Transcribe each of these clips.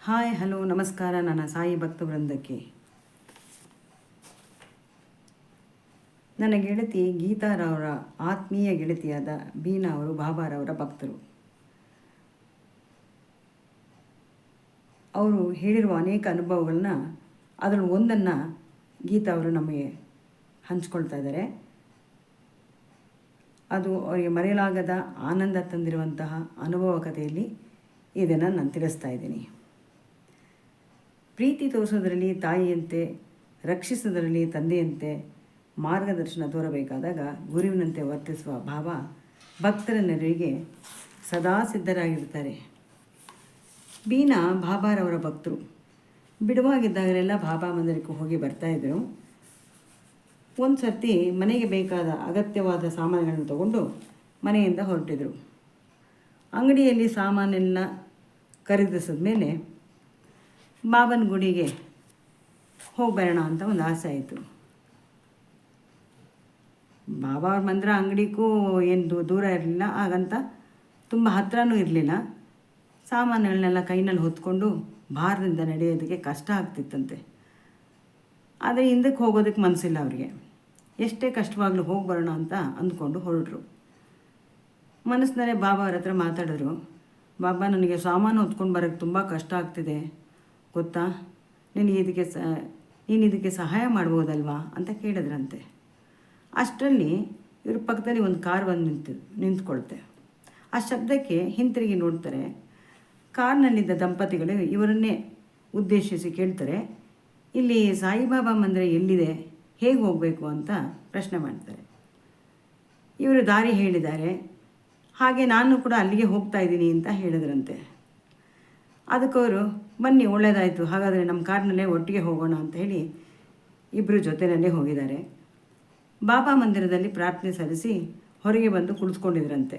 Hi hello ನಮಸ್ಕಾರ ನನ್ನ ಸಾಯಿ ಭಕ್ತ ವೃಂದಕ್ಕೆ. ನನ್ನ ಗೆಳತಿ ಗೀತಾರವರ ಆತ್ಮೀಯ ಗೆಳತಿಯಾದ ಬೀನಾ ಅವರು ಬಾಬಾರವರ ಭಕ್ತರು. ಅವರು ಹೇಳಿರುವ ಅನೇಕ ಅನುಭವಗಳನ್ನ ಅದರಲ್ಲಿ ಒಂದನ್ನು ಗೀತಾ ಅವರು ನಮಗೆ ಹಂಚ್ಕೊಳ್ತಾ ಇದ್ದಾರೆ. ಅದು ಅವರಿಗೆ ಮರೆಯಲಾಗದ ಆನಂದ ತಂದಿರುವಂತಹ ಅನುಭವ ಕಥೆಯಲ್ಲಿ ಇದನ್ನು ನಾನು ತಿಳಿಸ್ತಾ ಇದ್ದೀನಿ. ಪ್ರೀತಿ ತೋರಿಸೋದರಲ್ಲಿ ತಾಯಿಯಂತೆ, ರಕ್ಷಿಸೋದರಲ್ಲಿ ತಂದೆಯಂತೆ ಮಾರ್ಗದರ್ಶನ ತೋರಬೇಕಾದಾಗ ಗುರುವಿನಂತೆ ವರ್ತಿಸುವ ಬಾಬಾ ಭಕ್ತರ ನೆರವಿಗೆ ಸದಾ ಸಿದ್ಧರಾಗಿರ್ತಾರೆ. ಬೀನಾ ಬಾಬಾರವರ ಭಕ್ತರು. ಬಿಡುವಾಗಿದ್ದಾಗಲೆಲ್ಲ ಬಾಬಾ ಮಂದಿರಕ್ಕೆ ಹೋಗಿ ಬರ್ತಾಯಿದ್ರು. ಒಂದು ಸರ್ತಿ ಮನೆಗೆ ಬೇಕಾದ ಅಗತ್ಯವಾದ ಸಾಮಾನುಗಳನ್ನು ತಗೊಂಡು ಮನೆಯಿಂದ ಹೊರಟಿದ್ರು. ಅಂಗಡಿಯಲ್ಲಿ ಸಾಮಾನೆಲ್ಲ ಖರೀದಿಸಿದ ಮೇಲೆ ಬಾಬನ ಗುಡಿಗೆ ಹೋಗ್ಬರೋಣ ಅಂತ ಒಂದು ಆಸೆ ಆಯಿತು. ಬಾಬಾ ಅವ್ರ ಮಂದಿರ ಅಂಗಡಿಗೂ ಏನು ದೂರ ಇರಲಿಲ್ಲ, ಹಾಗಂತ ತುಂಬ ಹತ್ತಿರನೂ ಇರಲಿಲ್ಲ. ಸಾಮಾನುಗಳನ್ನೆಲ್ಲ ಕೈನಲ್ಲಿ ಹೊತ್ಕೊಂಡು ಭಾರದಿಂದ ನಡೆಯೋದಕ್ಕೆ ಕಷ್ಟ ಆಗ್ತಿತ್ತಂತೆ. ಆದರೆ ಹಿಂದಕ್ಕೆ ಹೋಗೋದಕ್ಕೆ ಮನಸ್ಸಿಲ್ಲ ಅವರಿಗೆ. ಎಷ್ಟೇ ಕಷ್ಟವಾಗಲೂ ಹೋಗಿ ಬರೋಣ ಅಂತ ಅಂದ್ಕೊಂಡು ಹೊರಟರು. ಮನಸ್ಸಿನಲ್ಲೇ ಬಾಬಾ ಅವ್ರ ಹತ್ರ ಮಾತಾಡಿದ್ರು. ಬಾಬಾ, ನನಗೆ ಸಾಮಾನು ಹೊತ್ಕೊಂಡು ಬರೋಕ್ಕೆ ತುಂಬ ಕಷ್ಟ ಆಗ್ತಿದೆ ಗೊತ್ತಾ, ನೀನು ಇದಕ್ಕೆ ಸಹಾಯ ಮಾಡ್ಬೋದಲ್ವಾ ಅಂತ ಕೇಳಿದ್ರಂತೆ. ಅಷ್ಟರಲ್ಲಿ ಇವ್ರ ಪಕ್ಕದಲ್ಲಿ ಒಂದು ಕಾರ್ ಬಂದು ನಿಂತ್ಕೊಳ್ತೆ. ಆ ಶಬ್ದಕ್ಕೆ ಹಿಂತಿರುಗಿ ನೋಡ್ತಾರೆ. ಕಾರ್ನಲ್ಲಿದ್ದ ದಂಪತಿಗಳು ಇವರನ್ನೇ ಉದ್ದೇಶಿಸಿ ಕೇಳ್ತಾರೆ, ಇಲ್ಲಿ ಸಾಯಿಬಾಬಾ ಮಂದಿರ ಎಲ್ಲಿದೆ, ಹೇಗೆ ಹೋಗಬೇಕು ಅಂತ ಪ್ರಶ್ನೆ ಮಾಡ್ತಾರೆ. ಇವರು ದಾರಿ ಹೇಳಿದ್ದಾರೆ. ಹಾಗೆ ನಾನು ಕೂಡ ಅಲ್ಲಿಗೆ ಹೋಗ್ತಾ ಇದ್ದೀನಿ ಅಂತ ಹೇಳಿದ್ರಂತೆ. ಅದಕ್ಕವರು, ಬನ್ನಿ ಒಳ್ಳೆಯದಾಯಿತು, ಹಾಗಾದರೆ ನಮ್ಮ ಕಾರ್ನಲ್ಲೇ ಒಟ್ಟಿಗೆ ಹೋಗೋಣ ಅಂತ ಹೇಳಿ ಇಬ್ಬರು ಜೊತೆಯಲ್ಲೇ ಹೋಗಿದ್ದಾರೆ. ಬಾಬಾ ಮಂದಿರದಲ್ಲಿ ಪ್ರಾರ್ಥನೆ ಸಲ್ಲಿಸಿ ಹೊರಗೆ ಬಂದು ಕುಳಿತುಕೊಂಡಿದ್ರಂತೆ.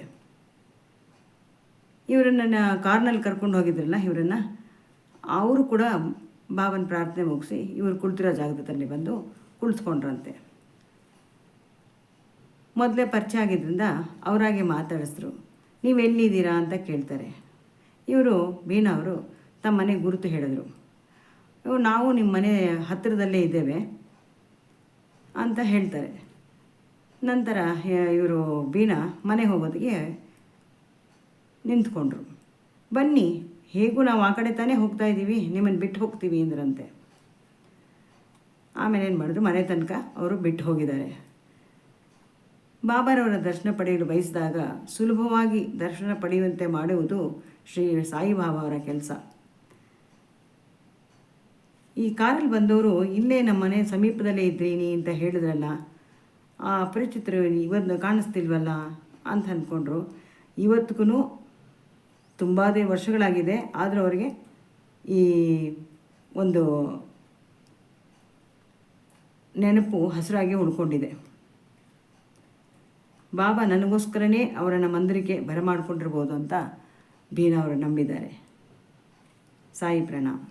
ಇವರನ್ನು ಕಾರ್ನಲ್ಲಿ ಕರ್ಕೊಂಡು ಹೋಗಿದ್ರಲ್ಲ ಇವರನ್ನು, ಅವರು ಕೂಡ ಬಾಬನ ಪ್ರಾರ್ಥನೆ ಮುಗಿಸಿ ಇವರು ಕುಳಿತಿರೋ ಜಾಗದಲ್ಲಿ ಬಂದು ಕುಳಿತುಕೊಂಡ್ರಂತೆ. ಮೊದಲೇ ಪರಿಚಯ ಆಗಿದ್ದರಿಂದ ಅವರಾಗೆ ಮಾತಾಡಿಸಿದ್ರು. ನೀವೆಲ್ಲಿದ್ದೀರಾ ಅಂತ ಕೇಳ್ತಾರೆ. ಇವರು ಬೀನಾ ಅವರು ತಮ್ಮ ಮನೆ ಗುರುತು ಹೇಳಿದ್ರು. ನಾವು ನಿಮ್ಮ ಮನೆ ಹತ್ತಿರದಲ್ಲೇ ಇದ್ದೇವೆ ಅಂತ ಹೇಳ್ತಾರೆ. ನಂತರ ಇವರು ಬೀನಾ ಮನೆ ಹೋಗೋದಕ್ಕೆ ನಿಂತ್ಕೊಂಡ್ರು. ಬನ್ನಿ, ಹೇಗೂ ನಾವು ಆ ಕಡೆ ತಾನೇ ಹೋಗ್ತಾ ಇದ್ದೀವಿ, ನಿಮ್ಮನ್ನು ಬಿಟ್ಟು ಹೋಗ್ತೀವಿ ಅಂದ್ರಂತೆ. ಆಮೇಲೆ ಏನು ಮಾಡಿದ್ರು, ಮನೆ ತನಕ ಅವರು ಬಿಟ್ಟು ಹೋಗಿದ್ದಾರೆ. ಬಾಬಾರವರ ದರ್ಶನ ಪಡೆಯಲು ಬಯಸಿದಾಗ ಸುಲಭವಾಗಿ ದರ್ಶನ ಪಡೆಯುವಂತೆ ಮಾಡುವುದು ಶ್ರೀ ಸಾಯಿಬಾಬಾ ಅವರ ಕೆಲಸ. ಈ ಕಾರಲ್ಲಿ ಬಂದವರು ಇಲ್ಲೇ ನಮ್ಮ ಮನೆ ಸಮೀಪದಲ್ಲೇ ಇದ್ದೀನಿ ಅಂತ ಹೇಳಿದ್ರಲ್ಲ, ಆ ಅಪರಿಚಿತರು ಇವತ್ತು ಕಾಣಿಸ್ತಿಲ್ವಲ್ಲ ಅಂತ ಅಂದ್ಕೊಂಡ್ರು. ಇವತ್ತಿಗೂ ತುಂಬ ವರ್ಷಗಳಾಗಿದೆ, ಆದರೂ ಅವರಿಗೆ ಈ ಒಂದು ನೆನಪು ಹಸಿರಾಗಿ ಉಳ್ಕೊಂಡಿದೆ. ಬಾಬಾ ನನಗೋಸ್ಕರನೇ ಅವರನ್ನು ಮಂದಿರಕ್ಕೆ ಬರಮಾಡ್ಕೊಂಡಿರ್ಬೋದು ಅಂತ ಬೀನಾ ಅವರು ನಂಬಿದ್ದಾರೆ. ಸಾಯಿ ಪ್ರಣಾಮ್.